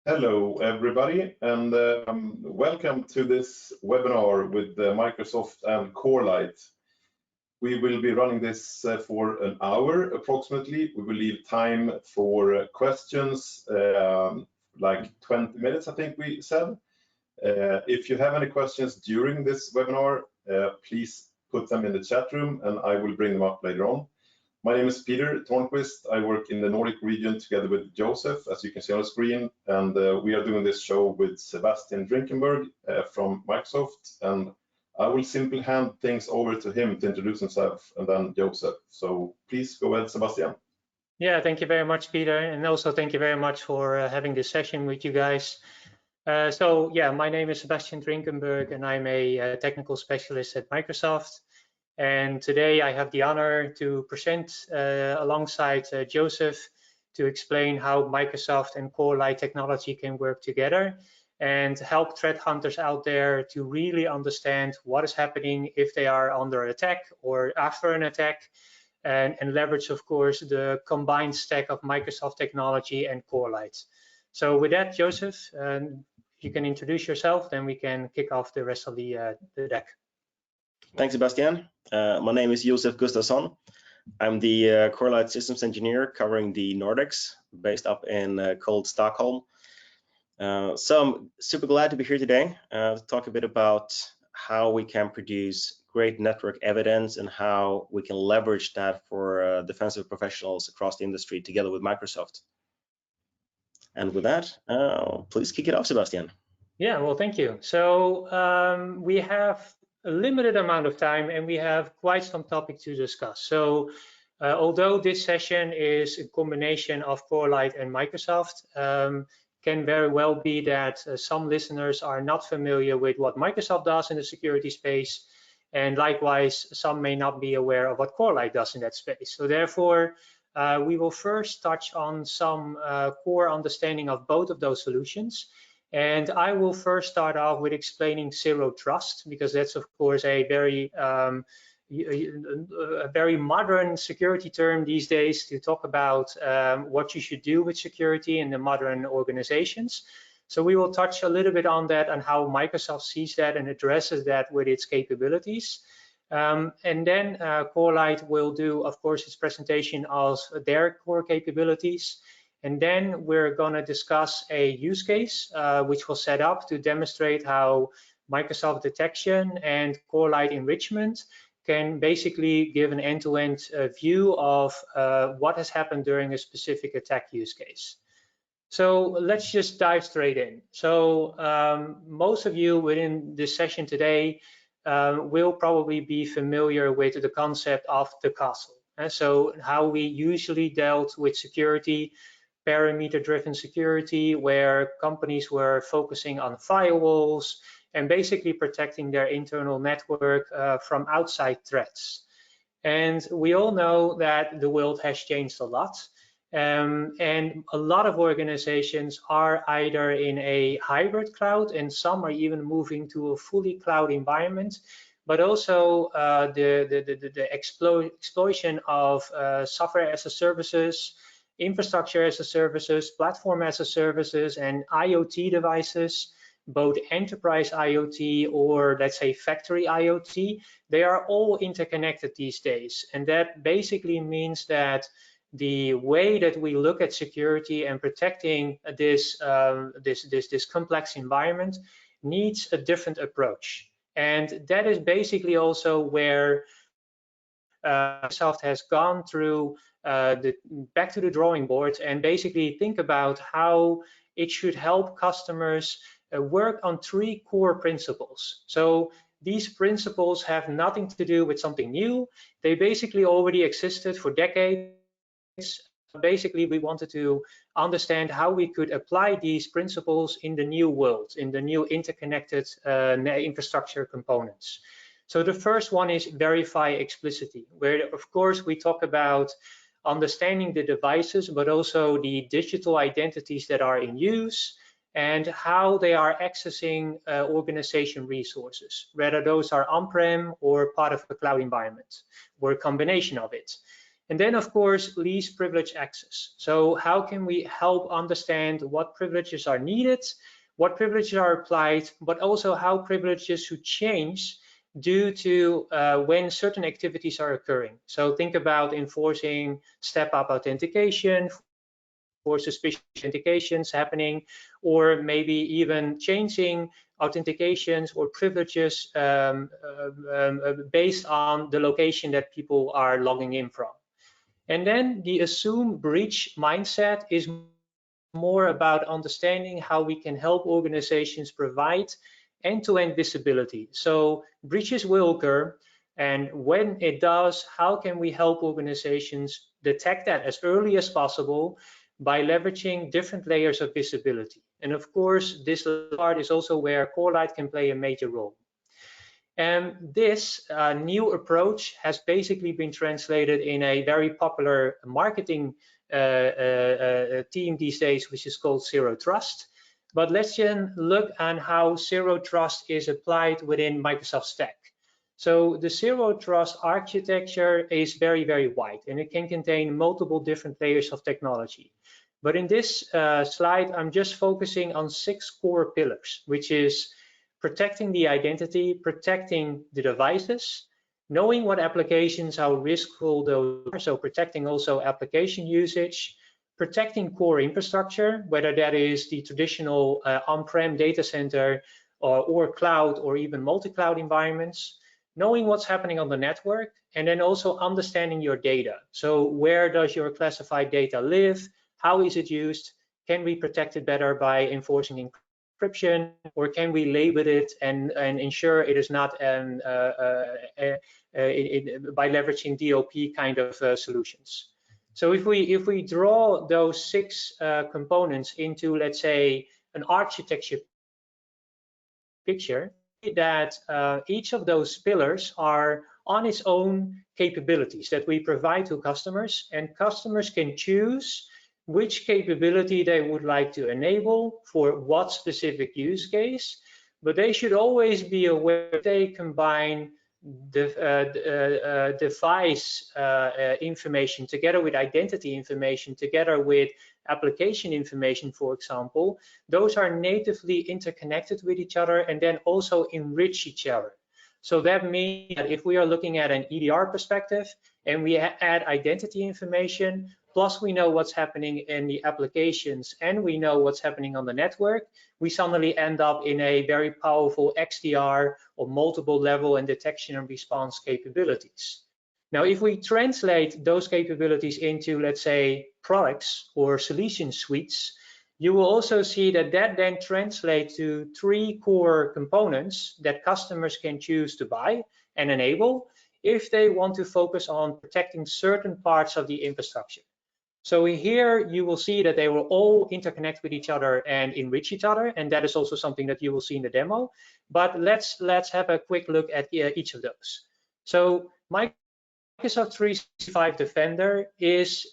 Hello, everybody, and welcome to this webinar with Microsoft and Corelight. We will be running this for an hour approximately. We will leave time for questions, like 20 minutes, I think we said. If you have any questions during this webinar, please put them in the chat room and I will bring them up later on. My name is Peter Tornquist. I work in the Nordic region together with Joseph, as you can see on the screen, and we are doing this show with Sebastian Drinkenberg from Microsoft, and I will simply hand things over to him to introduce himself, and then Joseph. So please go ahead, Sebastian. Yeah, thank you very much, Peter, and also thank you very much for having this session with you guys. So yeah, my name is Sebastian Drinkenberg, and I'm a technical specialist at Microsoft. And today I have the honor to present alongside Joseph to explain how Microsoft and Corelight technology can work together and help threat hunters out there to really understand what is happening if they are under attack or after an attack, and leverage, of course, the combined stack of Microsoft technology and Corelight. So with that, Joseph, you can introduce yourself, then we can kick off the rest of the deck. Thanks, Sebastian. My name is Josef Gustafsson. I'm the Corelight systems engineer covering the Nordics, based up in cold Stockholm. So I'm super glad to be here today to talk a bit about how we can produce great network evidence and how we can leverage that for defensive professionals across the industry together with Microsoft. And with that, please kick it off, Sebastian. Yeah, well, thank you. So we have a limited amount of time and we have quite some topic to discuss. So although this session is a combination of Corelight and Microsoft, can very well be that some listeners are not familiar with what Microsoft does in the security space, and likewise some may not be aware of what Corelight does in that space. So therefore we will first touch on some core understanding of both of those solutions. And I will first start off with explaining zero trust, because that's of course a very modern security term these days to talk about what you should do with security in the modern organizations. So we will touch a little bit on that and how Microsoft sees that and addresses that with its capabilities. And then Corelight will do, of course, its presentation of their core capabilities. And then we're going to discuss a use case which we'll set up to demonstrate how Microsoft detection and Corelight enrichment can basically give an end-to-end view of what has happened during a specific attack use case. So let's just dive straight in. So most of you within this session today will probably be familiar with the concept of the castle. And so how we usually dealt with security, parameter-driven security, where companies were focusing on firewalls and basically protecting their internal network from outside threats. And we all know that the world has changed a lot. And a lot of organizations are either in a hybrid cloud, and some are even moving to a fully cloud environment, but also the explosion of software as a services, infrastructure as a services, platform as a services, and IoT devices, both enterprise IoT or let's say factory IoT, they are all interconnected these days. And that basically means that the way that we look at security and protecting this complex environment needs a different approach. And that is basically also where Microsoft has gone through back to the drawing board and basically think about how it should help customers work on three core principles. So these principles have nothing to do with something new. They basically already existed for decades. Basically, we wanted to understand how we could apply these principles in the new world, in the new interconnected infrastructure components. So the first one is verify explicitly, where of course we talk about understanding the devices, but also the digital identities that are in use and how they are accessing organization resources, whether those are on-prem or part of a cloud environment or a combination of it. And then, of course, least privilege access. So how can we help understand what privileges are needed, what privileges are applied, but also how privileges should change due to when certain activities are occurring. So think about enforcing step-up authentication for suspicious authentications happening, or maybe even changing authentications or privileges based on the location that people are logging in from. And then the assume breach mindset is more about understanding how we can help organizations provide end-to-end visibility. So breaches will occur, and when it does, how can we help organizations detect that as early as possible by leveraging different layers of visibility? And of course, this part is also where Corelight can play a major role. And this new approach has basically been translated in a very popular marketing team these days, which is called Zero Trust. But let's then look at how Zero Trust is applied within Microsoft Stack. So the Zero Trust architecture is very, very wide, and it can contain multiple different layers of technology. But in this slide, I'm just focusing on 6 core pillars, which is protecting the identity, protecting the devices, knowing what applications, how riskful those are, so protecting also application usage, protecting core infrastructure, whether that is the traditional on-prem data center or cloud or even multi-cloud environments, knowing what's happening on the network, and then also understanding your data. So where does your classified data live? How is it used? Can we protect it better by enforcing encryption, or can we label it and ensure it is not by leveraging DLP kind of solutions? So if we draw those 6 components into, let's say, an architecture picture, that each of those pillars are on its own capabilities that we provide to customers, and customers can choose which capability they would like to enable for what specific use case, but they should always be aware they combine the device information together with identity information, together with application information, for example. Those are natively interconnected with each other and then also enrich each other. So that means that if we are looking at an EDR perspective and we add identity information, plus we know what's happening in the applications and we know what's happening on the network, we suddenly end up in a very powerful XDR or multiple level and detection and response capabilities. Now, if we translate those capabilities into, let's say, products or solution suites, you will also see that that then translates to 3 core components that customers can choose to buy and enable if they want to focus on protecting certain parts of the infrastructure. So here you will see that they will all interconnect with each other and enrich each other, and that is also something that you will see in the demo. But let's have a quick look at each of those. So Microsoft 365 Defender is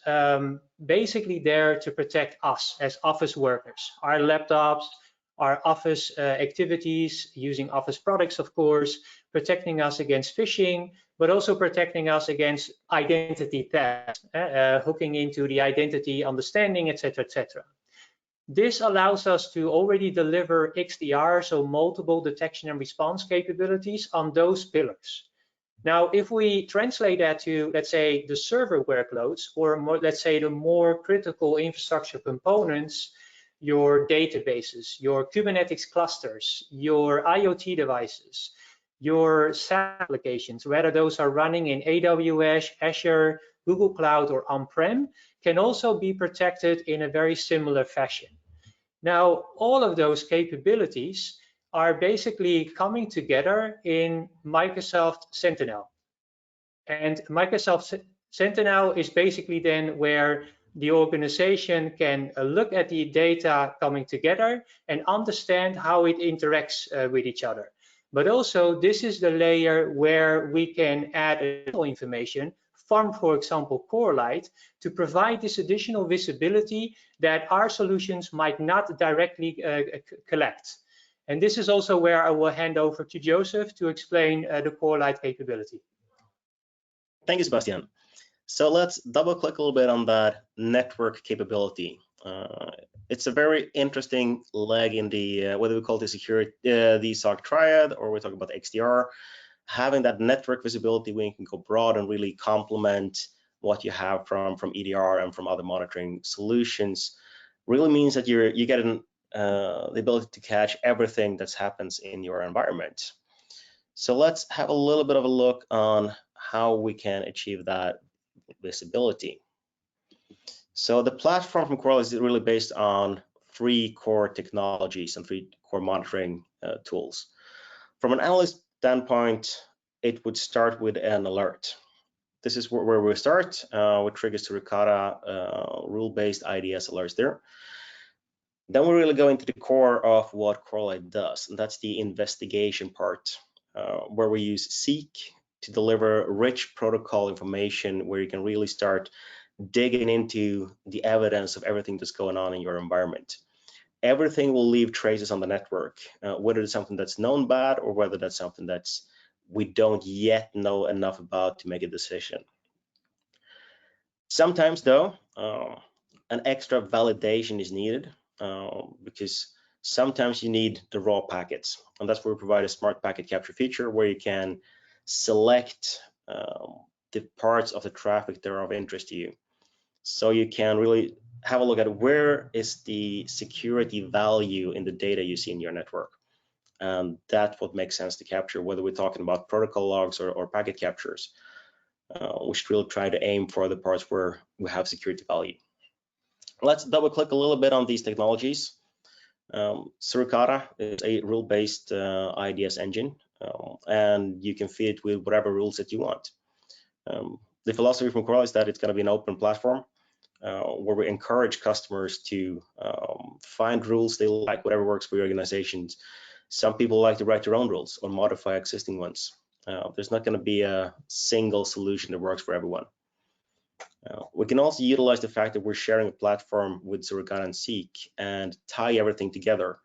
basically there to protect us as office workers, our laptops, our office activities, using office products, of course, protecting us against phishing, but also protecting us against identity theft, hooking into the identity understanding, etc., etc. This allows us to already deliver XDR, so multiple detection and response capabilities on those pillars. Now, if we translate that to, let's say, the server workloads, or more, let's say the more critical infrastructure components, your databases, your Kubernetes clusters, your IoT devices, your SaaS applications, whether those are running in AWS, Azure, Google Cloud, or on-prem, can also be protected in a very similar fashion. Now, all of those capabilities are basically coming together in Microsoft Sentinel. And Microsoft Sentinel is basically then where the organization can look at the data coming together and understand how it interacts with each other. But also, this is the layer where we can add additional information from, for example, Corelight, to provide this additional visibility that our solutions might not directly collect. And this is also where I will hand over to Joseph to explain the Corelight capability. Thank you, Sebastian. So let's double click a little bit on that network capability. It's a very interesting leg in the, whether we call it the SOC triad or we talk about XDR, having that network visibility where you can go broad and really complement what you have from EDR and from other monitoring solutions really means that you get the ability to catch everything that happens in your environment. So let's have a little bit of a look on how we can achieve that visibility. So the platform from Corelight is really based on 3 core technologies and 3 core monitoring tools. From an analyst standpoint, it would start with an alert. This is where we start with triggers to Suricata, rule-based IDS alerts there. Then we really go into the core of what Corelight does, and that's the investigation part, where we use Seek to deliver rich protocol information where you can really start digging into the evidence of everything that's going on in your environment. Everything will leave traces on the network, whether it's something that's known bad or whether that's something that's we don't yet know enough about to make a decision. Sometimes though, an extra validation is needed because sometimes you need the raw packets, and that's where we provide a smart packet capture feature where you can select the parts of the traffic that are of interest to you. So you can really have a look at where is the security value in the data you see in your network. And that's what makes sense to capture, whether we're talking about protocol logs or packet captures. We should really try to aim for the parts where we have security value. Let's double click a little bit on these technologies. Suricata is a rule-based IDS engine, and you can feed it with whatever rules that you want. The philosophy from Corelight is that it's going to be an open platform where we encourage customers to find rules they like, whatever works for your organizations. Some people like to write their own rules or modify existing ones. There's not going to be a single solution that works for everyone. We can also utilize the fact that we're sharing a platform with Suricata and Seek and tie everything together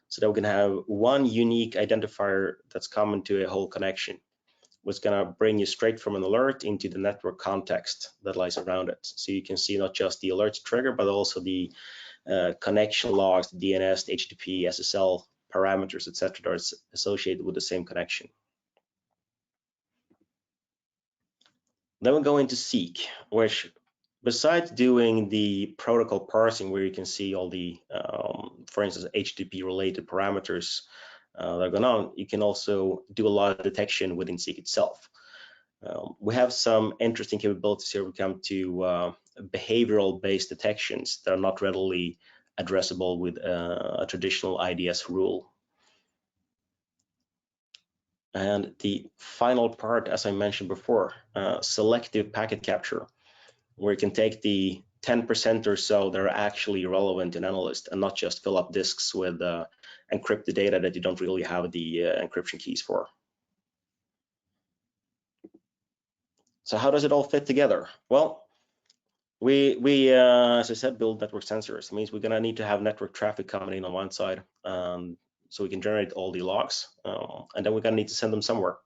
so that we can have one unique identifier that's common to a whole connection, which is going to bring you straight from an alert into the network context that lies around it. So you can see not just the alert trigger, but also the connection logs, the DNS, the HTTP, SSL parameters, etc., that are associated with the same connection. Then we go into Seek, which besides doing the protocol parsing where you can see all the, for instance, HTTP related parameters that are going on, you can also do a lot of detection within Seek itself. We have some interesting capabilities here when we come to behavioral based detections that are not readily addressable with a traditional IDS rule. And the final part, as I mentioned before, selective packet capture, where you can take the 10% or so that are actually relevant in Analyst and not just fill up disks with encrypted data that you don't really have the encryption keys for. So how does it all fit together? Well, we as I said, build network sensors. It means we're gonna need to have network traffic coming in on one side, so we can generate all the logs, and then we're gonna need to send them somewhere.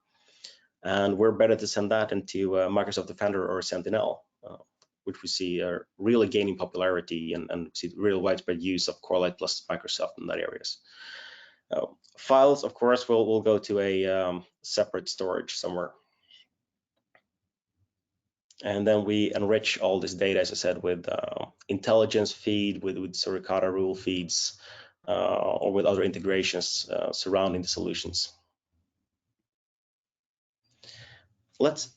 And we're better to send that into Microsoft Defender or Sentinel, which we see are really gaining popularity and see real widespread use of Corelight plus Microsoft in that areas. Files, of course, will go to a separate storage somewhere. And then we enrich all this data, as I said, with intelligence feed, with Suricata rule feeds, or with other integrations surrounding the solutions. Let's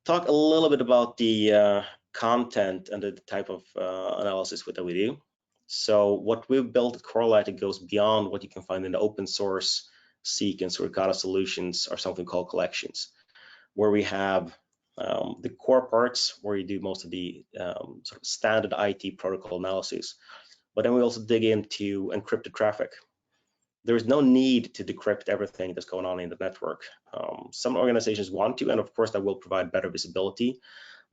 talk a little bit about the content and the type of analysis that we do. So what we've built at Corelight, it goes beyond what you can find in the open source Seek and Suricata solutions, or something called collections, where we have the core parts where you do most of the sort of standard IT protocol analysis. But then we also dig into encrypted traffic. There is no need to decrypt everything that's going on in the network. Some organizations want to, and of course that will provide better visibility,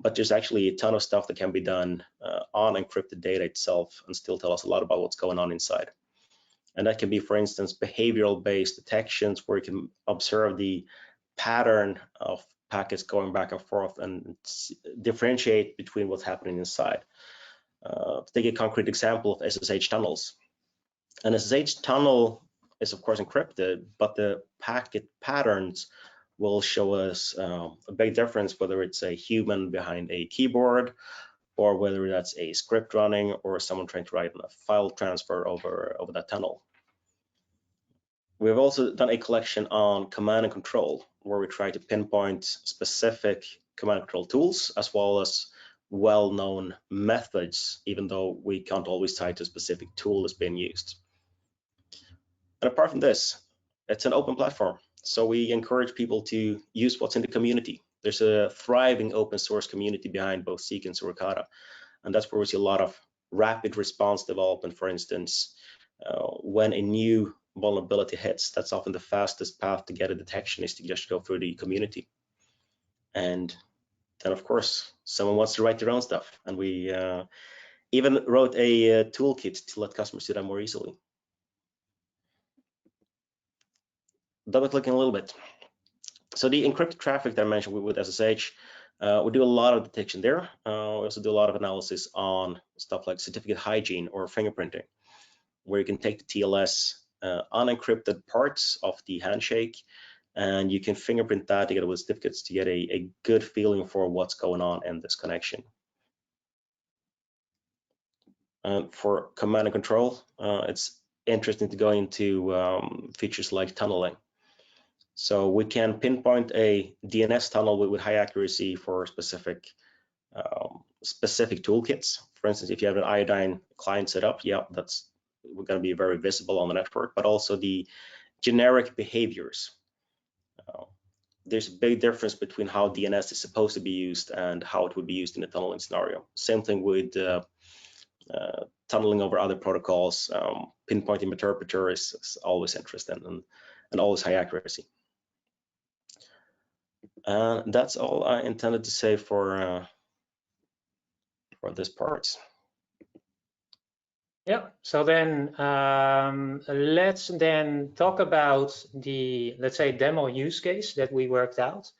but there's actually a ton of stuff that can be done on encrypted data itself and still tell us a lot about what's going on inside. And that can be, for instance, behavioral based detections where you can observe the pattern of packets going back and forth and differentiate between what's happening inside. To take a concrete example of SSH tunnels. An SSH tunnel is of course encrypted, but the packet patterns will show us a big difference whether it's a human behind a keyboard or whether that's a script running or someone trying to write a file transfer over that tunnel. We've also done a collection on command and control, where we try to pinpoint specific command and control tools as well as well-known methods, even though we can't always tie to a specific tool that's being used. And apart from this, it's an open platform, so we encourage people to use what's in the community. There's a thriving open source community behind both Seek and Suricata, and that's where we see a lot of rapid response development. For instance, when a new vulnerability hits, that's often the fastest path to get a detection is to just go through the community. And then of course, someone wants to write their own stuff, and we even wrote a toolkit to let customers do that more easily. Double clicking a little bit. So the encrypted traffic that I mentioned with SSH, we do a lot of detection there. We also do a lot of analysis on stuff like certificate hygiene or fingerprinting, where you can take the TLS unencrypted parts of the handshake, and you can fingerprint that together with certificates to get a good feeling for what's going on in this connection. For command and control, it's interesting to go into features like tunneling. So we can pinpoint a DNS tunnel with high accuracy for specific toolkits. For instance, if you have an iodine client set up, yeah, that's going to be very visible on the network, but also the generic behaviors. There's a big difference between how DNS is supposed to be used and how it would be used in a tunneling scenario. Same thing with tunneling over other protocols. Pinpointing interpreter is always interesting and always high accuracy. That's all I intended to say for this part. Yeah, so then let's then talk about the, let's say, demo use case that we worked out.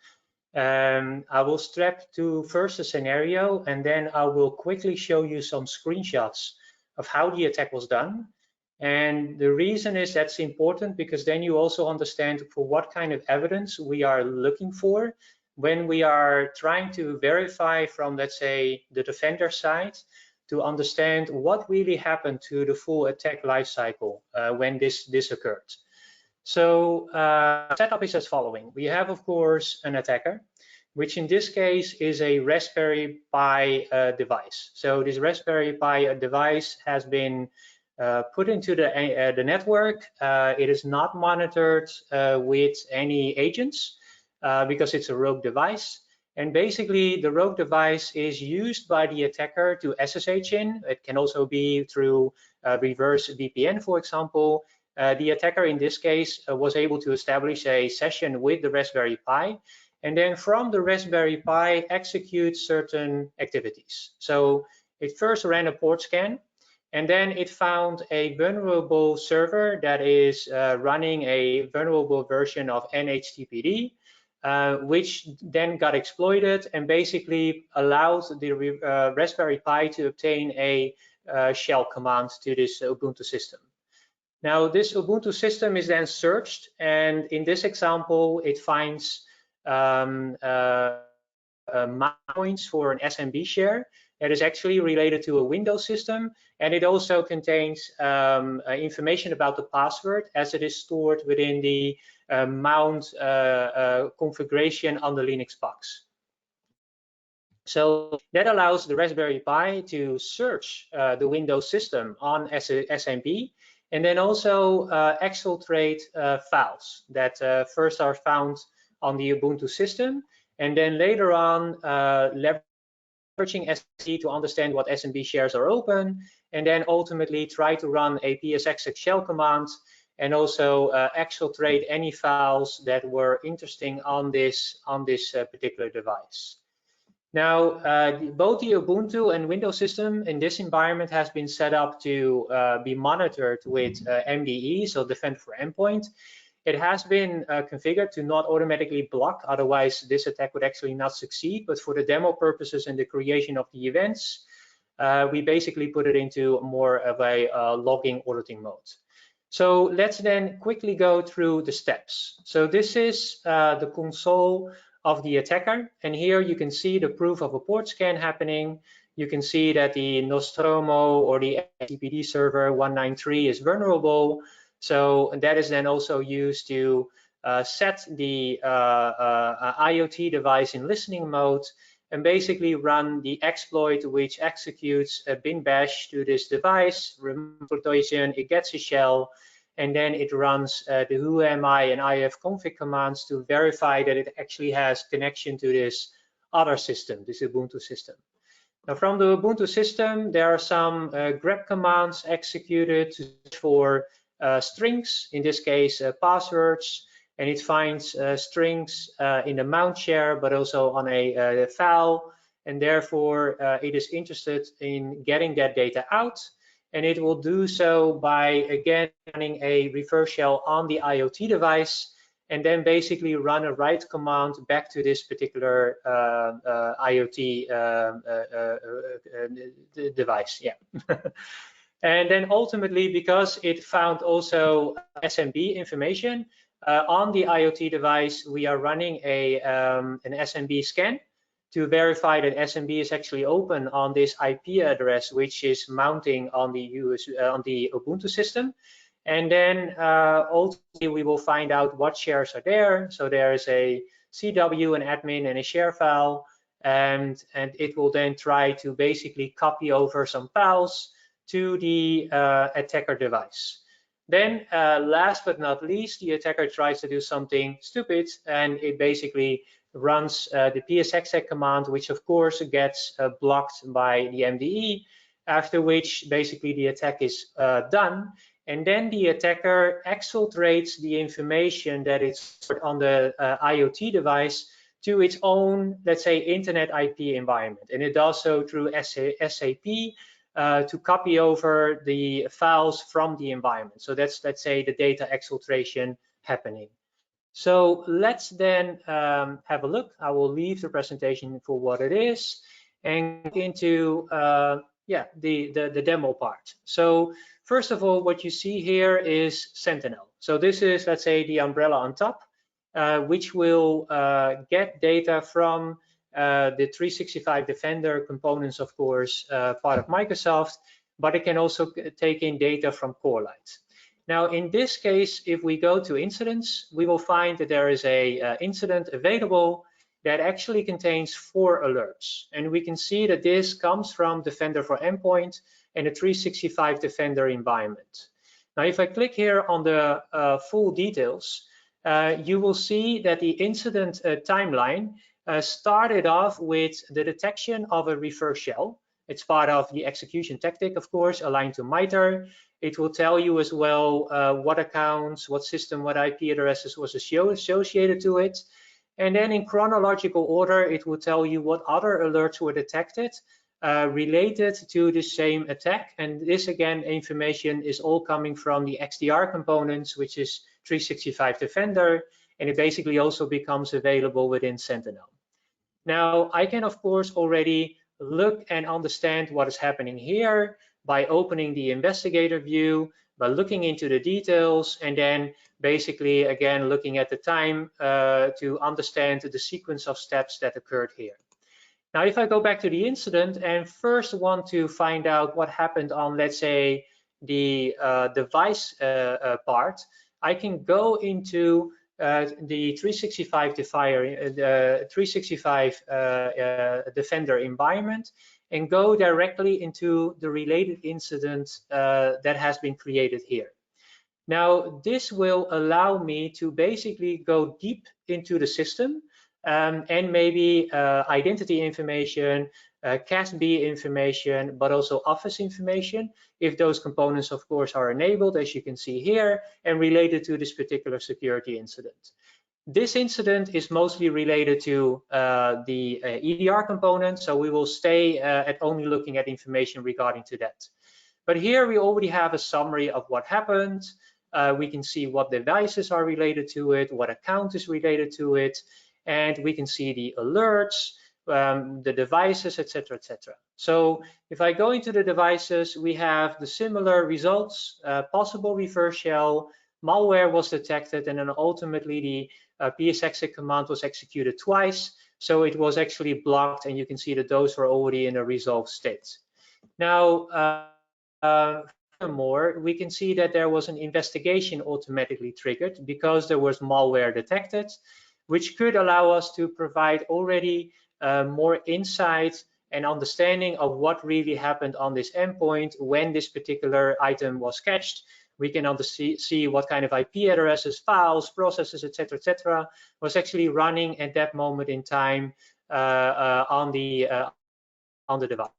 I will strap to first a scenario, and then I will quickly show you some screenshots of how the attack was done. And the reason is that's important because then you also understand for what kind of evidence we are looking for when we are trying to verify from, let's say, the defender side to understand what really happened to the full attack lifecycle when this occurred. So setup is as following. We have, of course, an attacker, which in this case is a Raspberry Pi device. So this Raspberry Pi device has been put into the network. It is not monitored with any agents because it's a rogue device. And basically, the rogue device is used by the attacker to SSH in. It can also be through reverse VPN, for example. The attacker in this case was able to establish a session with the Raspberry Pi, and then from the Raspberry Pi execute certain activities. So it first ran a port scan, and then it found a vulnerable server that is running a vulnerable version of NHTPD, which then got exploited and basically allowed the Raspberry Pi to obtain a shell command to this Ubuntu system. Now, this Ubuntu system is then searched, and in this example, it finds points for an SMB share that is actually related to a Windows system, and it also contains information about the password as it is stored within the mount configuration on the Linux box. So that allows the Raspberry Pi to search the Windows system on SMB, and then also exfiltrate files that first are found on the Ubuntu system, and then later on leveraging SSD to understand what SMB shares are open, and then ultimately try to run a psxx shell command and also exfiltrate any files that were interesting on this particular device. Now, both the Ubuntu and Windows system in this environment has been set up to be monitored with MDE, so Defender for Endpoint. It has been configured to not automatically block, otherwise this attack would actually not succeed. But for the demo purposes and the creation of the events, we basically put it into more of a logging auditing mode. So let's then quickly go through the steps. So this is the console of the attacker, and here you can see the proof of a port scan happening. You can see that the Nostromo or the HTTPD server 193 is vulnerable. So that is then also used to set the IoT device in listening mode and basically run the exploit which executes a bin bash to this device, removes exploitation, it gets a shell, and then it runs the whoami and ifconfig commands to verify that it actually has connection to this other system, this Ubuntu system. Now from the Ubuntu system, there are some grep commands executed for strings, in this case passwords, and it finds strings in the mount share, but also on a file, and therefore it is interested in getting that data out, and it will do so by again running a reverse shell on the IoT device, and then basically run a write command back to this particular IoT device. Yeah. And then ultimately, because it found also SMB information on the IoT device, we are running an SMB scan to verify that SMB is actually open on this IP address, which is mounting on the Ubuntu system. And then ultimately we will find out what shares are there. So there is a CW, an admin, and a share file, and it will then try to basically copy over some files to the attacker device. Then last but not least, the attacker tries to do something stupid, and it basically runs the psexec command, which of course gets blocked by the MDE, after which basically the attack is done. And then the attacker exfiltrates the information that is stored on the IoT device to its own, let's say, internet IP environment. And it does so through SAP to copy over the files from the environment. So that's, let's say, the data exfiltration happening. So let's then have a look. I will leave the presentation for what it is and get into the demo part. So first of all, what you see here is Sentinel. So this is, let's say, the umbrella on top, which will get data from the 365 Defender components, of course, part of Microsoft, but it can also take in data from Corelight. Now, in this case, if we go to incidents, we will find that there is a incident available that actually contains 4 alerts. And we can see that this comes from Defender for Endpoint and a 365 Defender environment. Now, if I click here on the full details, you will see that the incident timeline started off with the detection of a reverse shell. It's part of the execution tactic, of course, aligned to MITRE. It will tell you as well what accounts, what system, what IP addresses was associated to it. And then in chronological order, it will tell you what other alerts were detected related to the same attack. And this, again, information is all coming from the XDR components, which is 365 Defender, and it basically also becomes available within Sentinel. Now, I can, of course, already look and understand what is happening here by opening the investigator view, by looking into the details, and then basically, again, looking at the time to understand the sequence of steps that occurred here. Now, if I go back to the incident and first want to find out what happened on, let's say, the device part, I can go into the 365 Defender environment and go directly into the related incident that has been created here. Now, this will allow me to basically go deep into the system and maybe identity information, CASB information, but also office information, if those components, of course, are enabled, as you can see here, and related to this particular security incident. This incident is mostly related to the EDR component, so we will stay at only looking at information regarding to that. But here we already have a summary of what happened. We can see what devices are related to it, what account is related to it, and we can see the alerts, the devices, etc., etc. So if I go into the devices, we have the similar results, possible reverse shell, malware was detected, and then ultimately the psexec command was executed twice. So it was actually blocked, and you can see that those were already in a resolved state. Now, furthermore, we can see that there was an investigation automatically triggered because there was malware detected, which could allow us to provide already more insight and understanding of what really happened on this endpoint when this particular item was catched. We can see what kind of IP addresses, files, processes, etc., was actually running at that moment in time on the device.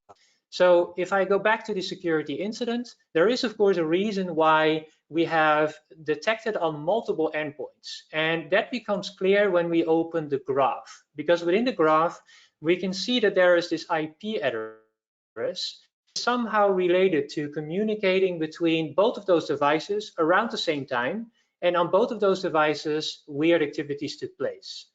So if I go back to the security incident, there is of course a reason why we have detected on multiple endpoints, and that becomes clear when we open the graph, because within the graph we can see that there is this IP address somehow related to communicating between both of those devices around the same time, and on both of those devices weird activities took place.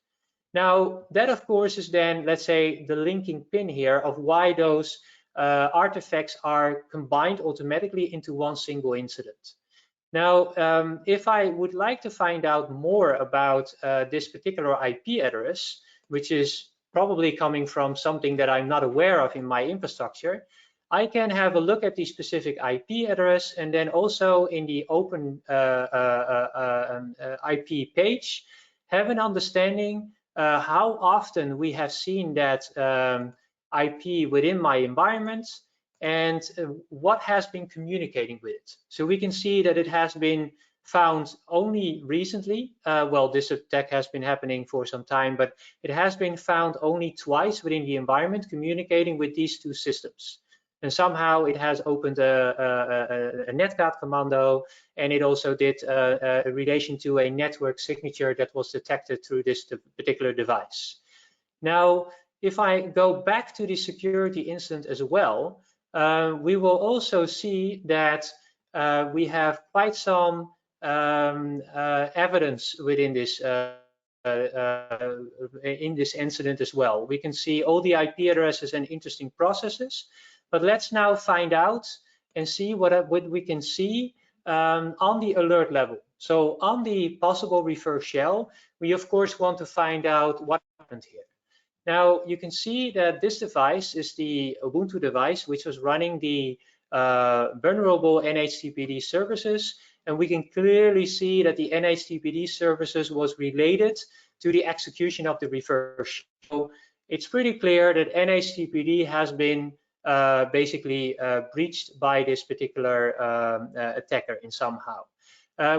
Now that of course is then, let's say, the linking pin here of why those artifacts are combined automatically into one single incident. Now, if I would like to find out more about this particular IP address, which is probably coming from something that I'm not aware of in my infrastructure, I can have a look at the specific IP address, and then also in the open IP page, have an understanding how often we have seen that IP within my environment, and what has been communicating with it. So we can see that it has been found only recently. Well, this attack has been happening for some time, but it has been found only twice within the environment communicating with these two systems. And somehow it has opened a netcat commando, and it also did a relation to a network signature that was detected through this particular device. Now, if I go back to the security incident as well, we will also see that we have quite some evidence within this in this incident as well. We can see all the IP addresses and interesting processes, but let's now find out and see what we can see on the alert level. So on the possible reverse shell, we of course want to find out what happened here. Now you can see that this device is the Ubuntu device, which was running the vulnerable NHTPD services, and we can clearly see that the NHTPD services was related to the execution of the reverse. So it's pretty clear that NHTPD has been basically breached by this particular attacker in somehow.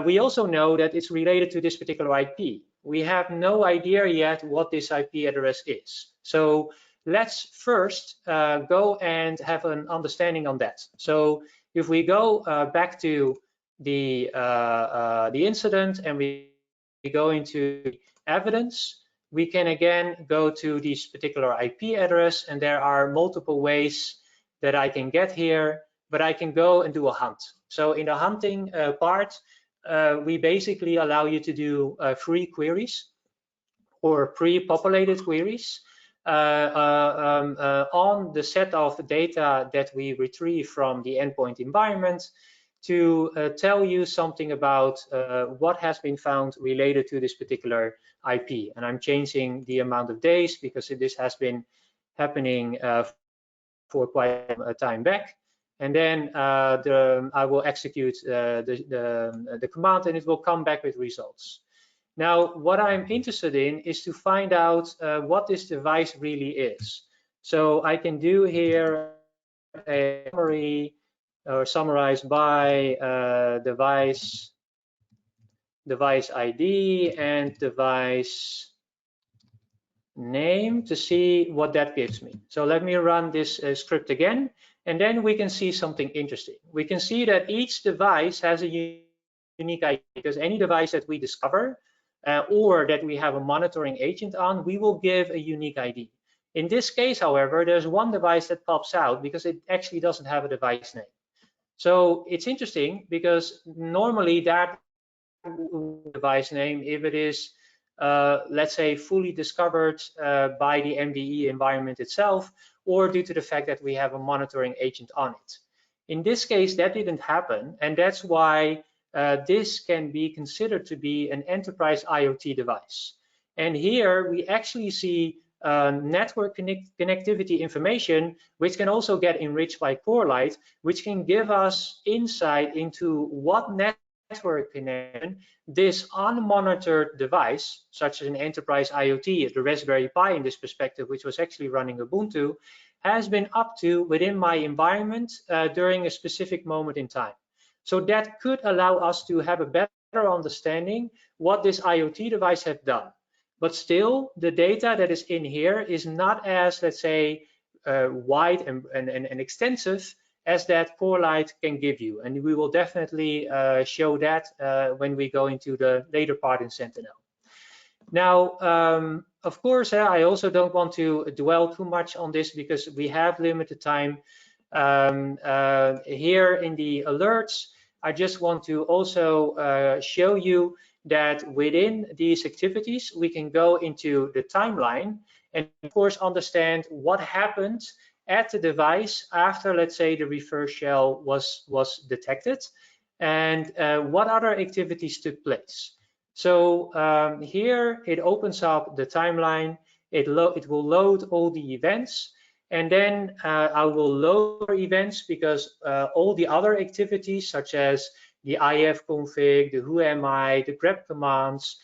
We also know that it's related to this particular IP. We have no idea yet what this IP address is. So let's first go and have an understanding on that. So if we go back to the incident and we go into evidence, we can again go to this particular IP address, and there are multiple ways that I can get here, but I can go and do a hunt. So in the hunting part, we basically allow you to do free queries or pre-populated queries on the set of data that we retrieve from the endpoint environment to tell you something about what has been found related to this particular IP. And I'm changing the amount of days because this has been happening for quite a time back. And then I will execute the command, and it will come back with results. Now, what I'm interested in is to find out what this device really is. So I can do here a summary or summarize by device ID and device name to see what that gives me. So let me run this script again, and then we can see something interesting. We can see that each device has a unique ID, because any device that we discover or that we have a monitoring agent on, we will give a unique ID. In this case, however, there's one device that pops out because it actually doesn't have a device name. So it's interesting because normally that device name if it is, let's say, fully discovered by the MDE environment itself, or due to the fact that we have a monitoring agent on it. In this case, that didn't happen, and that's why this can be considered to be an enterprise IoT device. And here we actually see network connectivity information, which can also get enriched by Corelight, which can give us insight into what network connection this unmonitored device, such as an enterprise IoT, the Raspberry Pi in this perspective, which was actually running Ubuntu, has been up to within my environment during a specific moment in time. So that could allow us to have a better understanding what this IoT device has done. But still, the data that is in here is not as, let's say, wide and extensive as that Corelight can give you. And we will definitely show that when we go into the later part in Sentinel. Now, of course, I also don't want to dwell too much on this because we have limited time. Here in the alerts, I just want to also show you that within these activities, we can go into the timeline and, of course, understand what happened at the device after, let's say, the reverse shell was detected, and what other activities took place. So here it opens up the timeline. It will load all the events, and then I will load events because all the other activities, such as the ifconfig, the whoami, the grep commands,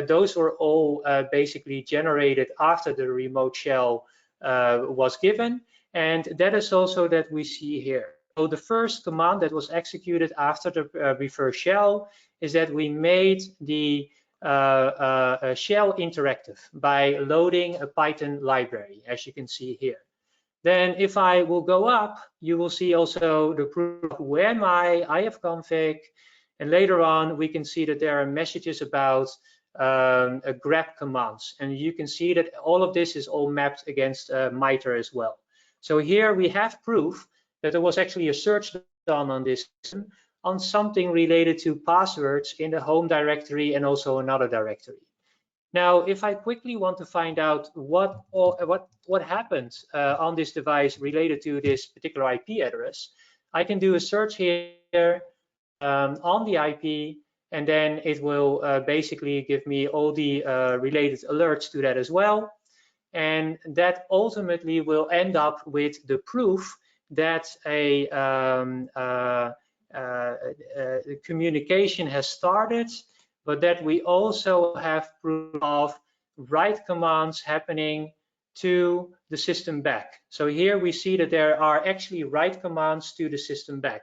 those were all basically generated after the remote shell was given. And that is also that we see here. So the first command that was executed after the reverse shell is that we made the shell interactive by loading a Python library, as you can see here. Then if I will go up, you will see also the proof of whoami, ifconfig, and later on we can see that there are messages about grep commands. And you can see that all of this is all mapped against MITRE as well. So here we have proof that there was actually a search done on this system on something related to passwords in the home directory and also another directory. Now, if I quickly want to find out what happened on this device related to this particular IP address, I can do a search here on the IP, and then it will basically give me all the related alerts to that as well. And that ultimately will end up with the proof that a communication has started, but that we also have proof of write commands happening to the system back. So here we see that there are actually write commands to the system back.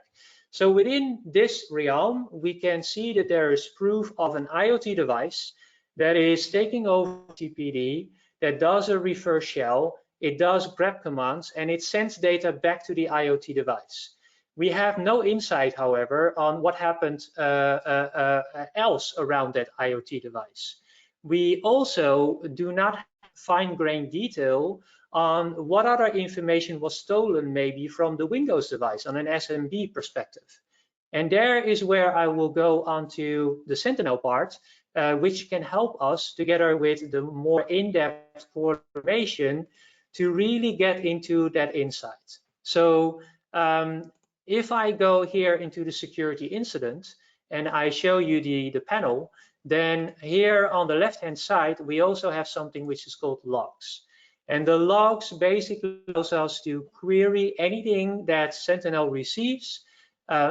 So within this realm, we can see that there is proof of an IoT device that is taking over TPD, that does a reverse shell, it does grep commands, and it sends data back to the IoT device. We have no insight, however, on what happened else around that IoT device. We also do not have fine-grained detail on what other information was stolen maybe from the Windows device on an SMB perspective. And there is where I will go on to the Sentinel part, which can help us together with the more in-depth information to really get into that insight. So if I go here into the security incident and I show you the panel, then here on the left-hand side, we also have something which is called logs. And the logs basically allows us to query anything that Sentinel receives and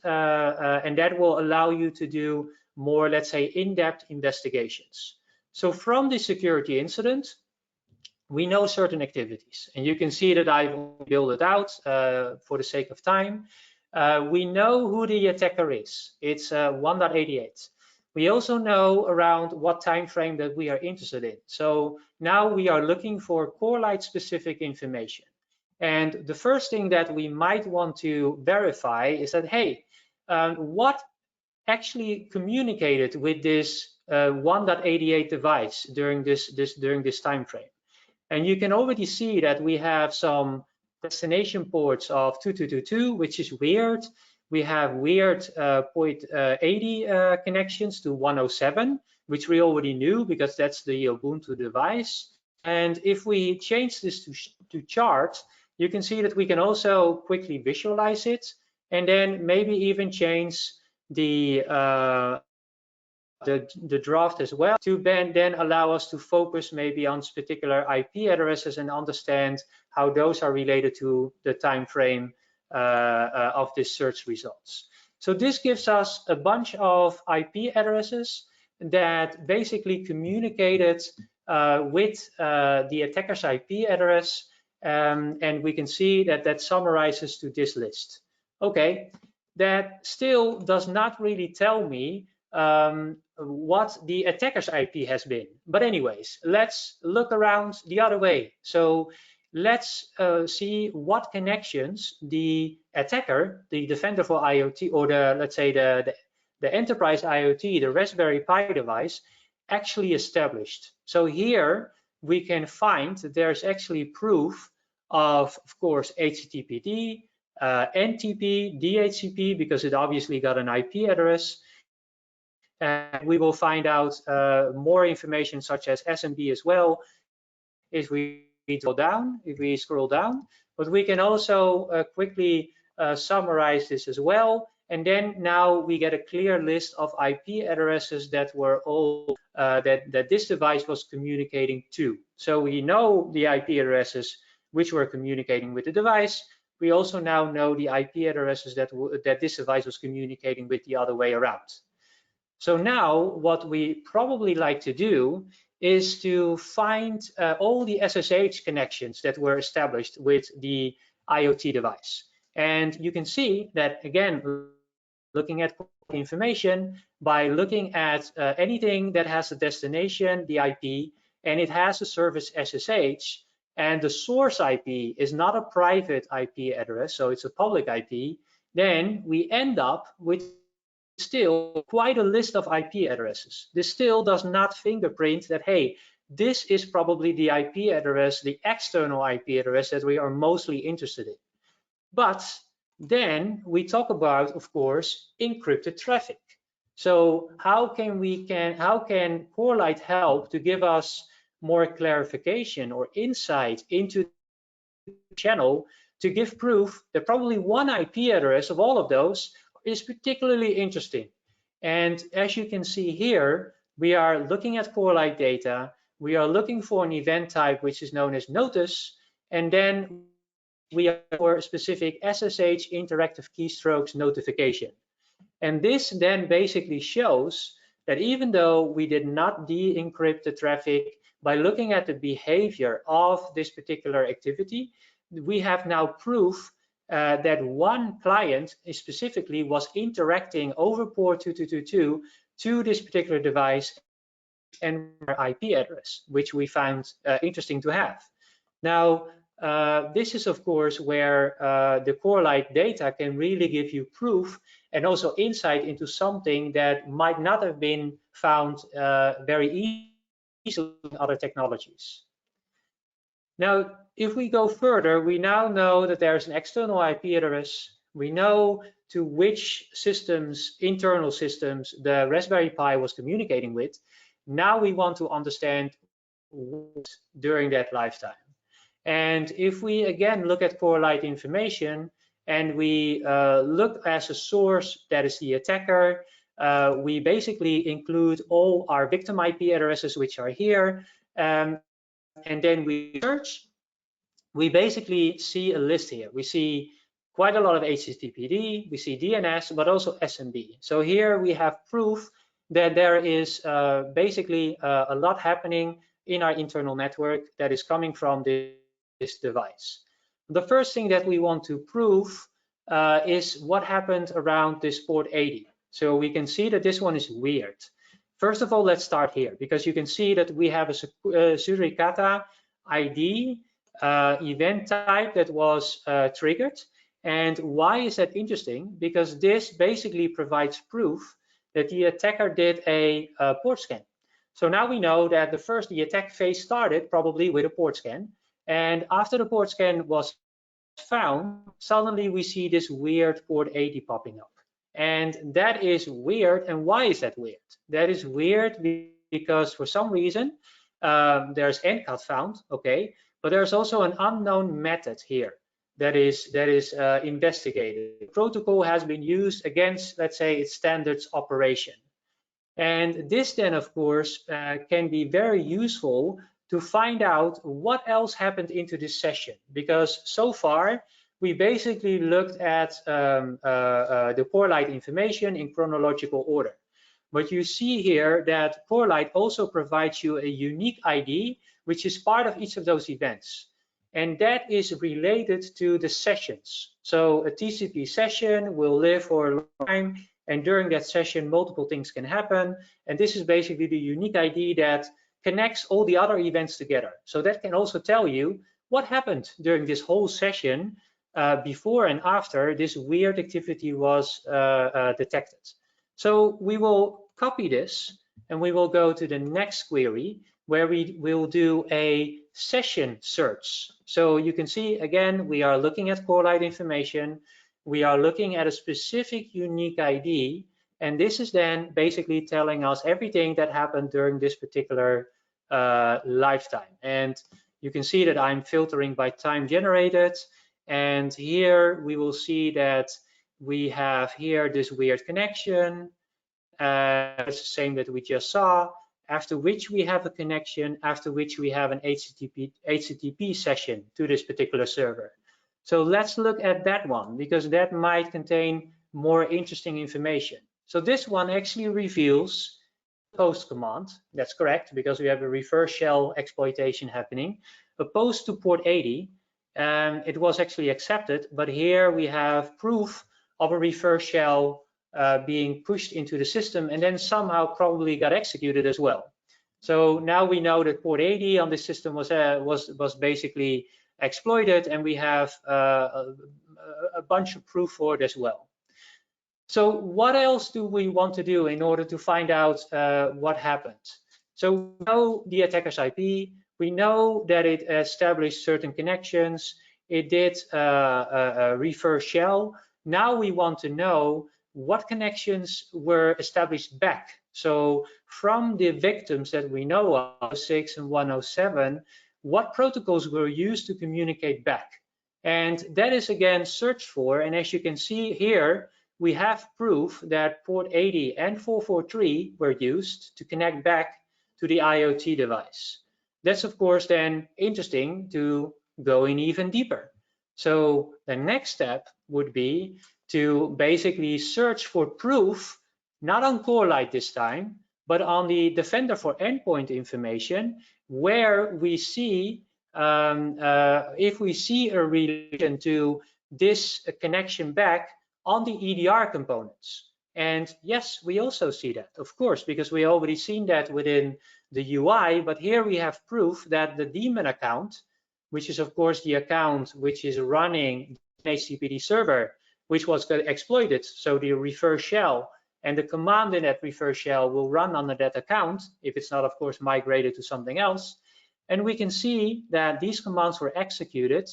that will allow you to do more, let's say, in-depth investigations. So from the security incident, we know certain activities, and you can see that I've built it out for the sake of time. We know who the attacker is. It's 1.88. We also know around what time frame that we are interested in. So now we are looking for Corelight specific information. And the first thing that we might want to verify is that, hey, what actually communicated with this 1.88 device during this time frame? And you can already see that we have some destination ports of 2222, which is weird. We have weird port 80 connections to 107, which we already knew because that's the Ubuntu device. And if we change this to chart, you can see that we can also quickly visualize it, and then maybe even change the draft as well to then allow us to focus maybe on particular IP addresses and understand how those are related to the time frame of this search results. So this gives us a bunch of IP addresses that basically communicated with the attacker's IP address, and we can see that that summarizes to this list. Okay, that still does not really tell me what the attacker's IP has been. But anyways, let's look around the other way. So let's see what connections the attacker, the Defender for IoT, or let's say the enterprise IoT, the Raspberry Pi device, actually established. So here we can find that there's actually proof of course, HTTPD, NTP, DHCP, because it obviously got an IP address. And we will find out more information such as SMB as well if we scroll down. But we can also quickly summarize this as well. And then now we get a clear list of IP addresses that were all that this device was communicating to. So we know the IP addresses which were communicating with the device. We also now know the IP addresses that this device was communicating with the other way around. So now what we probably like to do is to find all the SSH connections that were established with the IoT device. And you can see that, again, looking at information, by looking at anything that has a destination, the IP, and it has a service SSH, and the source IP is not a private IP address, so it's a public IP, then we end up with still quite a list of IP addresses. This still does not fingerprint that, hey, this is probably the IP address, the external IP address that we are mostly interested in. But then we talk about, of course, encrypted traffic. So how can Corelight help to give us more clarification or insight into the channel to give proof that probably one IP address of all of those is particularly interesting? And as you can see here, we are looking at Corelight data. We are looking for an event type which is known as notice, and then we are for a specific SSH interactive keystrokes notification. And this then basically shows that even though we did not de-encrypt the traffic by looking at the behavior of this particular activity, we have now proof that one client specifically was interacting over port 2222 to this particular device and IP address, which we found interesting to have. Now, this is of course where the Corelight data can really give you proof and also insight into something that might not have been found very easily in other technologies. Now, if we go further, we now know that there's an external IP address. We know to which systems, internal systems, the Raspberry Pi was communicating with. Now we want to understand what during that lifetime. And if we again look at Corelight information and we look as a source that is the attacker, we basically include all our victim IP addresses which are here. And then we search, we basically see a list here. We see quite a lot of HTTPD, we see DNS, but also SMB. So here we have proof that there is basically a lot happening in our internal network that is coming from this device. The first thing that we want to prove is what happened around this port 80. So we can see that this one is weird. First of all, let's start here, because you can see that we have a Suricata ID event type that was triggered. And why is that interesting? Because this basically provides proof that the attacker did a port scan. So now we know that the attack phase started probably with a port scan. And after the port scan was found, suddenly we see this weird port 80 popping up. And that is weird. And why is that weird? That is weird because for some reason, there's endcat found, okay, but there's also an unknown method here that is investigated. The protocol has been used against, let's say, its standards operation. And this then, of course, can be very useful to find out what else happened into this session, because so far we basically looked at the Corelight information in chronological order. But you see here that Corelight also provides you a unique ID, which is part of each of those events. And that is related to the sessions. So a TCP session will live for a long time, and during that session, multiple things can happen. And this is basically the unique ID that connects all the other events together. So that can also tell you what happened during this whole session before and after this weird activity was detected. So we will copy this and we will go to the next query where we will do a session search. So you can see, again, we are looking at Corelight information. We are looking at a specific unique ID. And this is then basically telling us everything that happened during this particular lifetime. And you can see that I'm filtering by time generated. And here we will see that we have here this weird connection. It's the same that we just saw, after which we have a connection, after which we have an HTTP session to this particular server. So let's look at that one, because that might contain more interesting information. So this one actually reveals post command. That's correct, because we have a reverse shell exploitation happening. A post to port 80, and it was actually accepted, but here we have proof of a reverse shell being pushed into the system and then somehow probably got executed as well. So now we know that port 80 on this system was basically exploited, and we have a bunch of proof for it as well. So what else do we want to do in order to find out what happened? So we know the attacker's IP. We know that it established certain connections. It did a reverse shell. Now we want to know what connections were established back. So from the victims that we know of, 106 and 107, what protocols were used to communicate back? And that is again searched for. And as you can see here, we have proof that port 80 and 443 were used to connect back to the IoT device. That's of course then interesting to go in even deeper. So the next step would be to basically search for proof, not on Corelight this time, but on the Defender for endpoint information, where we see, if we see a relation to this connection back on the EDR components. And yes, we also see that, of course, because we already seen that within the UI, but here we have proof that the daemon account, which is of course the account which is running the HTTP server, which was exploited. So the reverse shell and the command in that reverse shell will run under that account if it's not, of course, migrated to something else. And we can see that these commands were executed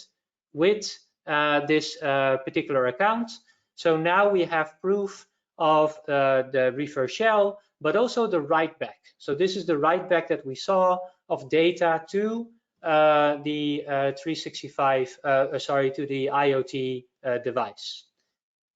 with this particular account. So now we have proof of the reverse shell, but also the write back. So this is the write back that we saw of data to the 365, to the IoT device.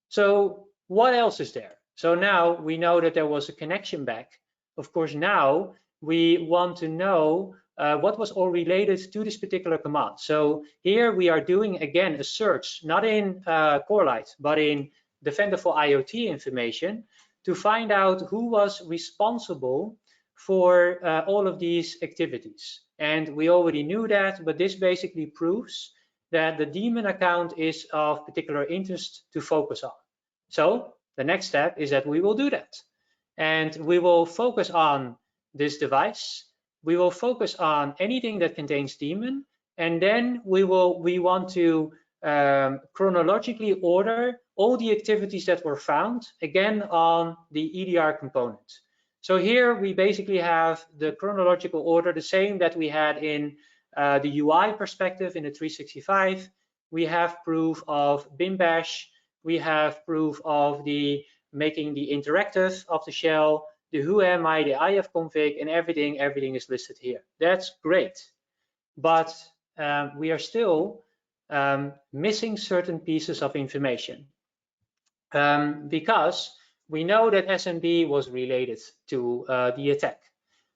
So what else is there? So now we know that there was a connection back. Of course, now we want to know what was all related to this particular command. So here we are doing, again, a search, not in Corelight, but in Defender for IoT information to find out who was responsible for all of these activities. And we already knew that, but this basically proves that the daemon account is of particular interest to focus on. So the next step is that we will do that. And we will focus on this device. We will focus on anything that contains daemon. And then we want to chronologically order all the activities that were found, again, on the EDR component. So here we basically have the chronological order, the same that we had in the UI perspective in the 365. we have proof of bin bash, we have proof of the making the interactive of the shell, the whoami, the ifconfig, and everything is listed here. That's great, but we are still missing certain pieces of information, because we know that SMB was related to the attack,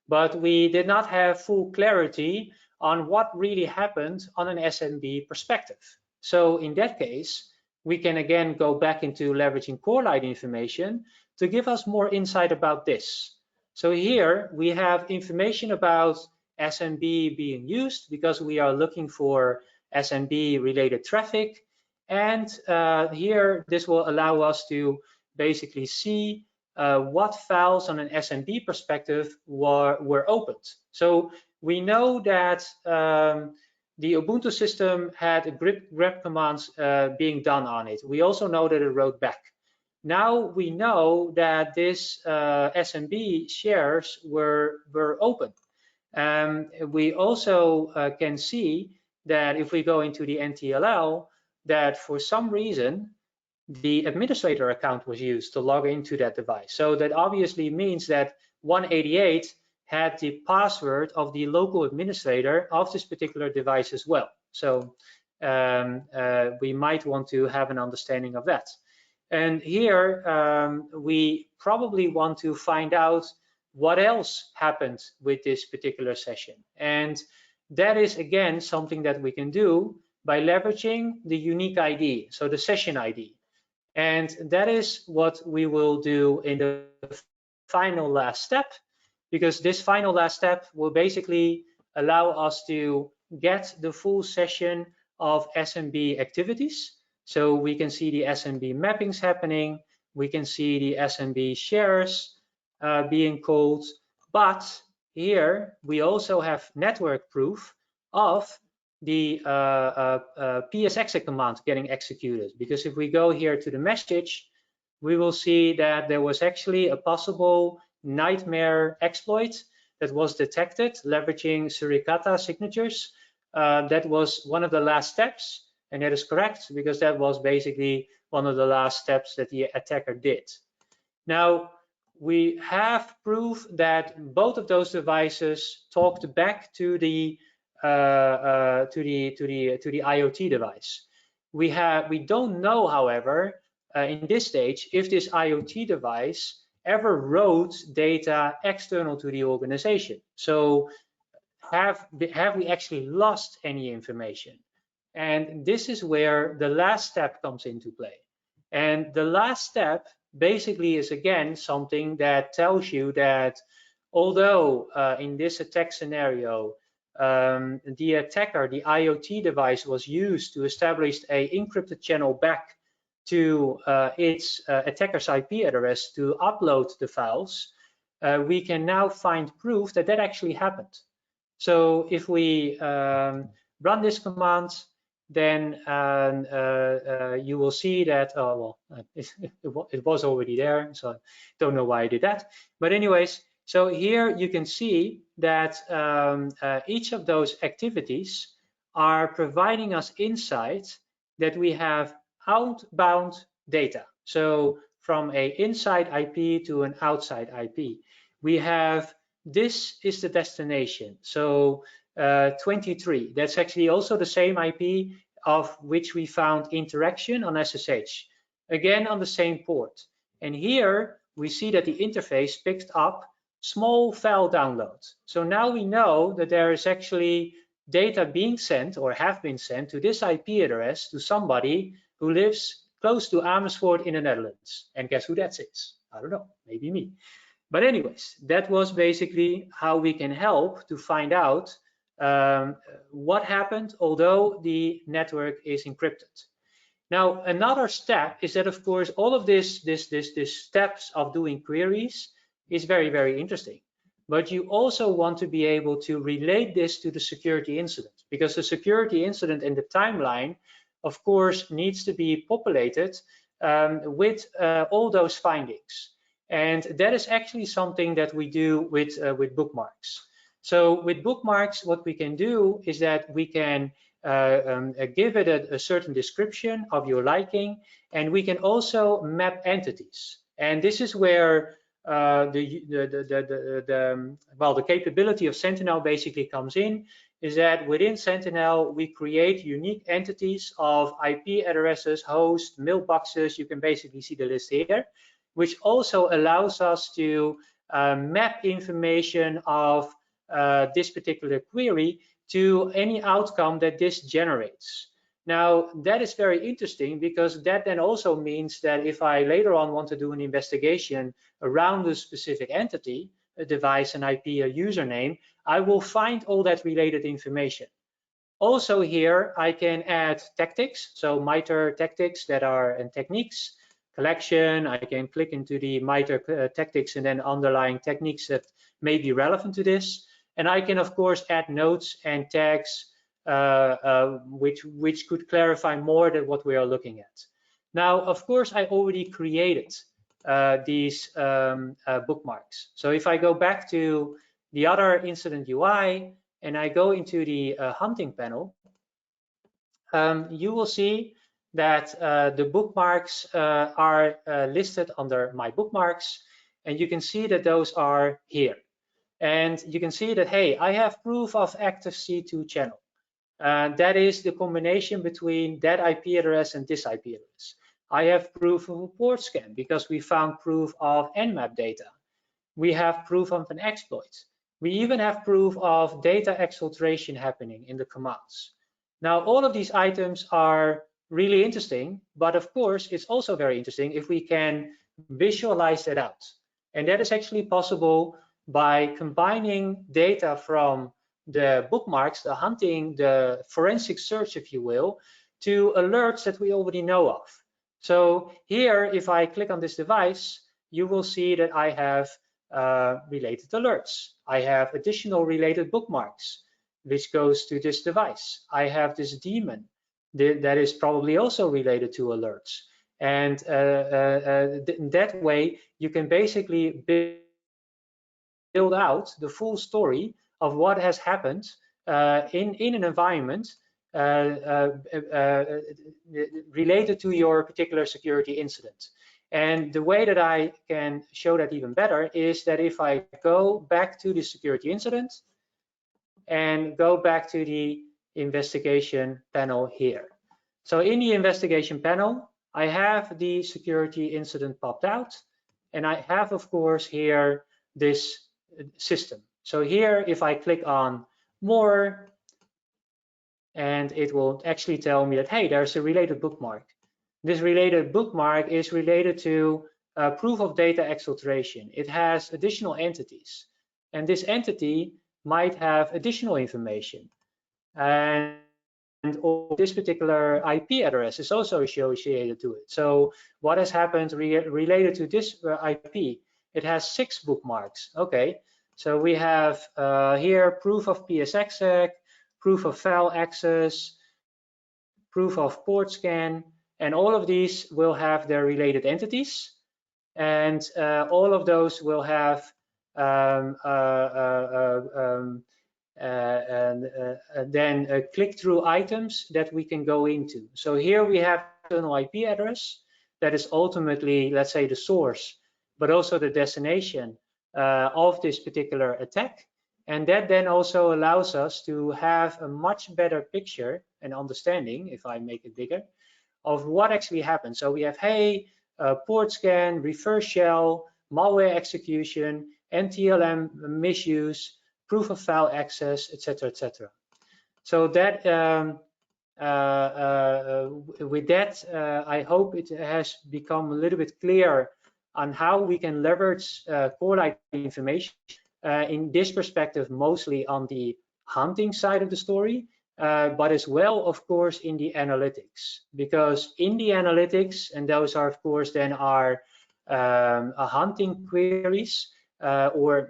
but we did not have full clarity on what really happened on an SMB perspective. So in that case, we can again go back into leveraging Corelight information to give us more insight about this. So here we have information about SMB being used because we are looking for SMB related traffic. And here this will allow us to basically see what files on an SMB perspective were opened. So we know that the Ubuntu system had grep commands being done on it. We also know that it wrote back. Now we know that this SMB shares were open. We also can see that if we go into the NTLL, that for some reason the administrator account was used to log into that device. So that obviously means that 188 had the password of the local administrator of this particular device as well. So we might want to have an understanding of that. And here we probably want to find out what else happened with this particular session. And that is again something that we can do by leveraging the unique ID, so the session ID. And that is what we will do in the final last step, because this final last step will basically allow us to get the full session of SMB activities. So we can see the SMB mappings happening, we can see the SMB shares being called, but here we also have network proof of the psexec command getting executed, because if we go here to the message, we will see that there was actually a possible nightmare exploit that was detected leveraging suricata signatures. That was one of the last steps, and that is correct because that was basically one of the last steps that the attacker did. Now we have proof that both of those devices talked back to the IoT device. We don't know, however, in this stage, if this IoT device ever wrote data external to the organization. So have we actually lost any information? And this is where the last step comes into play. And the last step basically is again something that tells you that although in this attack scenario, the attacker, the IoT device, was used to establish a encrypted channel back to its attacker's IP address to upload the files, we can now find proof that that actually happened. So if we run this command, then you will see that, it was already there, so I don't know why I did that. But anyways, so here you can see that each of those activities are providing us insight that we have outbound data. So from a inside IP to an outside IP, we have, this is the destination. So 23, that's actually also the same IP of which we found interaction on SSH, again on the same port. And here we see that the interface picked up small file downloads. So now we know that there is actually data being sent or have been sent to this IP address to somebody who lives close to Amersfoort in the Netherlands. And guess who that is? I don't know, maybe me. But anyways, that was basically how we can help to find out what happened, although the network is encrypted. Now, another step is that, of course, all of this steps of doing queries is very, very interesting. But you also want to be able to relate this to the security incident, because the security incident in the timeline, of course, needs to be populated with all those findings. And that is actually something that we do with bookmarks. So with bookmarks, what we can do is that we can give it a certain description of your liking, and we can also map entities. And this is where the capability of Sentinel basically comes in, is that within Sentinel we create unique entities of IP addresses, hosts, mailboxes. You can basically see the list here, which also allows us to map information of this particular query to any outcome that this generates. Now, that is very interesting, because that then also means that if I later on want to do an investigation around a specific entity, a device, an IP, a username, I will find all that related information. Also here, I can add tactics, so MITRE tactics that are and techniques, collection. I can click into the MITRE tactics and then underlying techniques that may be relevant to this. And I can, of course, add notes and tags which could clarify more than what we are looking at. Now, of course, I already created these bookmarks. So if I go back to the other incident UI and I go into the hunting panel, you will see that the bookmarks are listed under my bookmarks, and you can see that those are here. And you can see that, hey, I have proof of active C2 channel. That is the combination between that IP address and this IP address. I have proof of a port scan because we found proof of Nmap data. We have proof of an exploit. We even have proof of data exfiltration happening in the commands. Now, all of these items are really interesting, but of course, it's also very interesting if we can visualize that out. And that is actually possible by combining data from the bookmarks, the hunting, the forensic search, if you will, to alerts that we already know of. So here, if I click on this device, you will see that I have related alerts. I have additional related bookmarks, which goes to this device. I have this daemon that is probably also related to alerts. And that way, you can basically build out the full story of what has happened in an environment related to your particular security incident. And the way that I can show that even better is that if I go back to the security incident and go back to the investigation panel here. So in the investigation panel, I have the security incident popped out, and I have, of course, here this system. So here, if I click on more, and it will actually tell me that, hey, there's a related bookmark. This related bookmark is related to proof of data exfiltration. It has additional entities, and this entity might have additional information. And this particular IP address is also associated to it. So what has happened related to this IP? It has 6 bookmarks. Okay, so we have here proof of PSXSec, proof of file access, proof of port scan, and all of these will have their related entities, and all of those will have then click-through items that we can go into. So here we have internal IP address that is ultimately, let's say, the source, but also the destination of this particular attack. And that then also allows us to have a much better picture and understanding, if I make it bigger, of what actually happened. So we have, hey, port scan, reverse shell, malware execution, NTLM misuse, proof of file access, etc., etc. So that with that, I hope it has become a little bit clear on how we can leverage Corelight information in this perspective, mostly on the hunting side of the story, but as well, of course, in the analytics. Because in the analytics, and those are, of course, then our hunting queries, or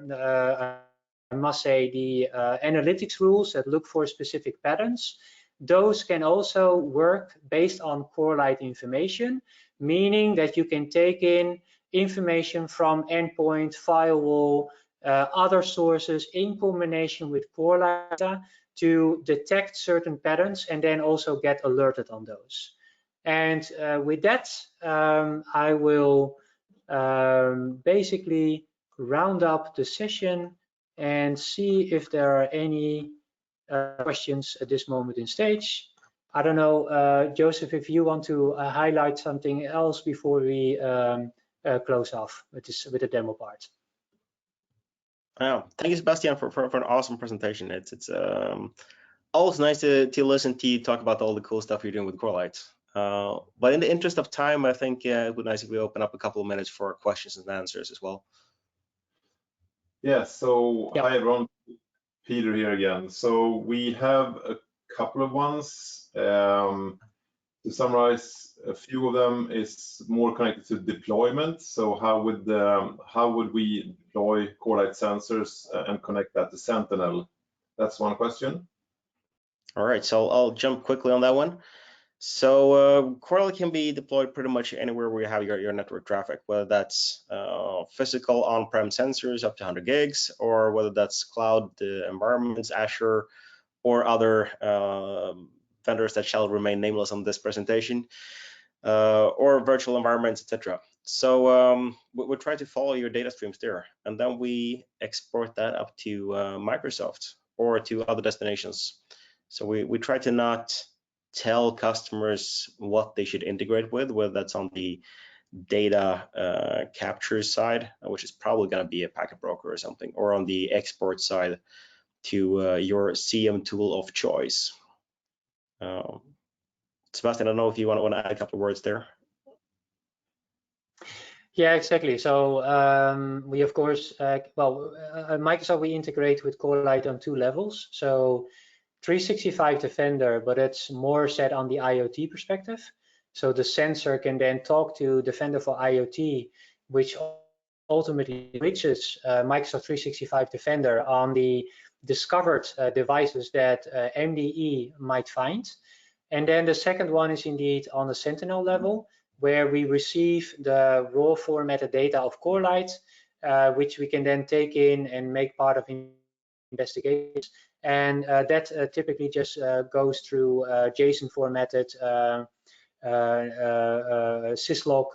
I must say the analytics rules that look for specific patterns, those can also work based on Corelight information, meaning that you can take in information from endpoint, firewall, other sources in combination with Corelight data to detect certain patterns and then also get alerted on those. And with that, I will basically round up the session and see if there are any questions at this moment in stage. I don't know, Joseph, if you want to highlight something else before we close off with the demo part. Thank you, Sebastian, for an awesome presentation. It's always nice to listen to you talk about all the cool stuff you're doing with Corelight. But in the interest of time, I think it would be nice if we open up a couple of minutes for questions and answers as well. Yeah, so hi everyone, Peter here again. So we have a couple of ones. To summarize, a few of them is more connected to deployment. So how would we deploy Corelight sensors and connect that to Sentinel? That's one question. All right, so I'll jump quickly on that one. So Corelight can be deployed pretty much anywhere where you have your network traffic, whether that's physical on-prem sensors up to 100 gigs, or whether that's cloud environments, Azure, or other vendors that shall remain nameless on this presentation, or virtual environments, etc. So we try to follow your data streams there, and then we export that up to Microsoft or to other destinations. So we try to not tell customers what they should integrate with, whether that's on the data capture side, which is probably going to be a packet broker or something, or on the export side to your CM tool of choice. Sebastian, I don't know if you want to add a couple of words there. Yeah, exactly. So we, of course, at Microsoft, we integrate with Corelight on 2 levels. So 365 Defender, but it's more set on the IoT perspective. So the sensor can then talk to Defender for IoT, which ultimately reaches Microsoft 365 Defender on the discovered devices that MDE might find. And then the second one is indeed on the Sentinel level, where we receive the raw formatted data of Corelight, which we can then take in and make part of investigations. And that typically just goes through JSON formatted syslog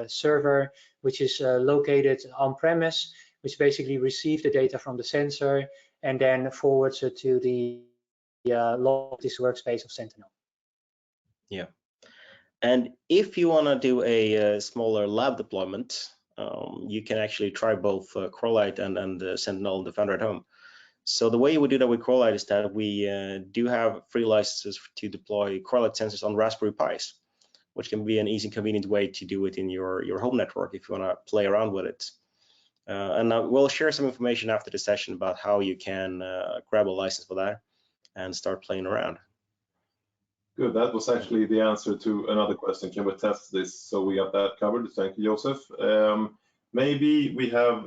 server, which is located on premise, which basically receives the data from the sensor and then forwards it to the log this workspace of Sentinel. Yeah. And if you want to do a smaller lab deployment, you can actually try both Corelight and Sentinel Defender at home. So the way you would do that with Corelight is that we do have free licenses to deploy Corelight sensors on Raspberry Pis, which can be an easy, convenient way to do it in your home network if you want to play around with it. And we'll share some information after the session about how you can grab a license for that and start playing around. Good, that was actually the answer to another question. Can we test this? So we got that covered. Thank you, Joseph. Maybe we have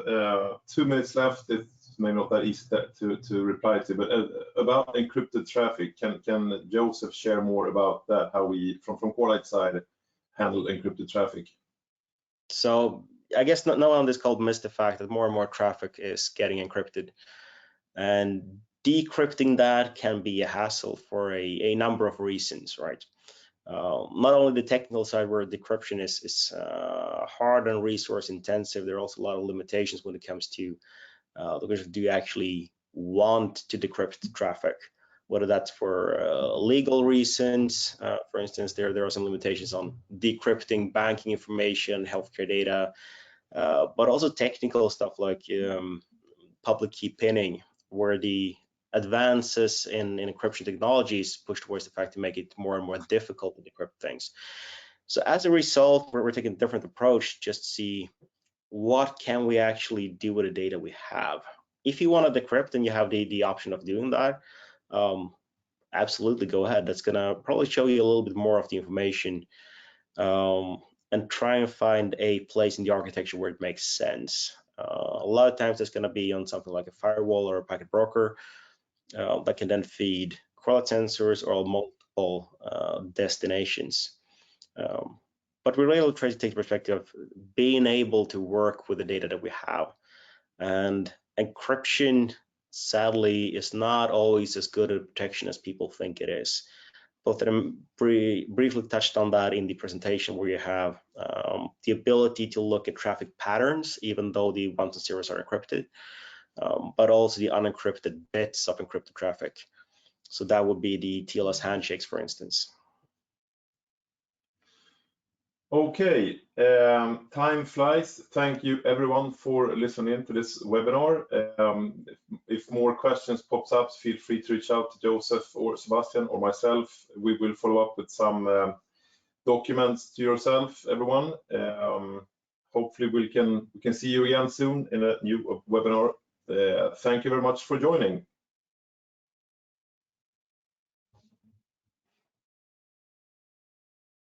2 minutes left. It's maybe not that easy to reply to, but about encrypted traffic, can Joseph share more about that, how we, from Corelight side, handle encrypted traffic? So I guess no one on this call missed the fact that more and more traffic is getting encrypted, and decrypting that can be a hassle for a number of reasons, right? Not only the technical side where decryption is hard and resource intensive, there are also a lot of limitations when it comes to do you actually want to decrypt the traffic, whether that's for legal reasons. For instance, there are some limitations on decrypting banking information, healthcare data, but also technical stuff like public key pinning, where the advances in encryption technologies push towards the fact to make it more and more difficult to decrypt things. So as a result, we're taking a different approach, just to see what can we actually do with the data we have. If you want to decrypt and you have the option of doing that, absolutely go ahead. That's gonna probably show you a little bit more of the information and try and find a place in the architecture where it makes sense. A lot of times it's going to be on something like a firewall or a packet broker that can then feed Corelight sensors or multiple destinations. But we really try to take the perspective of being able to work with the data that we have. And encryption sadly is not always as good a protection as people think it is. Both of them briefly touched on that in the presentation, where you have the ability to look at traffic patterns, even though the ones and zeros are encrypted, but also the unencrypted bits of encrypted traffic. So that would be the TLS handshakes, for instance. Okay, time flies. Thank you everyone for listening to this webinar. If more questions pops up, feel free to reach out to Joseph or Sebastian or myself. We will follow up with some documents to yourself, everyone. Hopefully we can see you again soon in a new webinar. Thank you very much for joining.